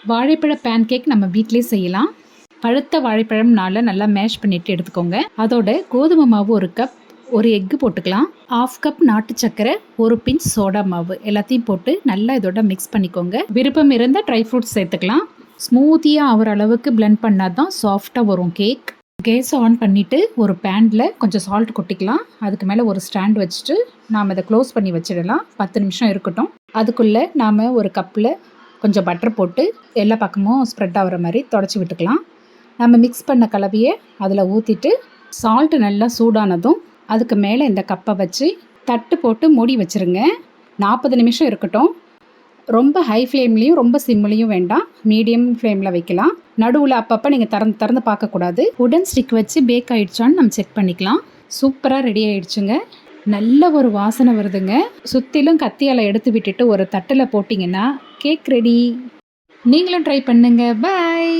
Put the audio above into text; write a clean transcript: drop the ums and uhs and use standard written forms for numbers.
வாழைப்பழ pan cake நம்ம வீட்டிலே செய்யலாம். பழுத்த வாழைப்பழம்னால நல்லா மேஷ் பண்ணிட்டு எடுத்துக்கோங்க. அதோட கோதுமை மாவு 1 கப், 1 எக்கு போட்டுக்கலாம். 1/2 கப் நாட்டு சர்க்கரை, 1 பிஞ்ச் சோடா மாவு எல்லாத்தையும் போட்டு நல்லா இதோட மிக்ஸ் பண்ணிக்கோங்க. விருப்பம் இருந்தால் ட்ரை ஃப்ரூட்ஸ் சேர்த்துக்கலாம். ஸ்மூத்தியாக ஆகிற அளவுக்கு பிளெண்ட் பண்ணால் தான் சாஃப்டாக வரும் கேக். கேஸ் ஆன் பண்ணிவிட்டு ஒரு பேனில் கொஞ்சம் சால்ட் கொட்டிக்கலாம். அதுக்கு மேலே ஒரு ஸ்டாண்ட் வச்சுட்டு நாம் இதை க்ளோஸ் பண்ணி வச்சிடலாம். 10 நிமிஷம் இருக்கட்டும். அதுக்குள்ளே நாம் ஒரு கப்பில் கொஞ்சம் பட்டர் போட்டு எல்லா பக்கமும் ஸ்ப்ரெட் ஆகிற மாதிரி தொடச்சி விட்டுக்கலாம். நம்ம மிக்ஸ் பண்ண கலவையை அதில் ஊற்றிட்டு சால்ட்டு நல்லா சூடானதும் அதுக்கு மேலே இந்த கப்பை வச்சு தட்டு போட்டு மூடி வச்சுருங்க. 40 நிமிஷம் இருக்கட்டும். ரொம்ப ஹை ஃப்ளேம்லேயும் ரொம்ப சிம்லேயும் வேண்டாம், மீடியம் ஃப்ளேமில் வைக்கலாம். நடுவில் அப்பப்போ நீங்கள் திறந்து பார்க்கக்கூடாது. உடன் ஸ்டிக் வச்சு பேக் ஆகிடுச்சான்னு நம்ம செக் பண்ணிக்கலாம். சூப்பராக ரெடி ஆகிடுச்சுங்க. நல்ல ஒரு வாசனை வருதுங்க. சுற்றிலும் கத்தியால் எடுத்து விட்டுட்டு ஒரு தட்டில் போட்டிங்கன்னா கேக் ரெடி. நீங்களும் ட்ரை பண்ணுங்கள். பாய்.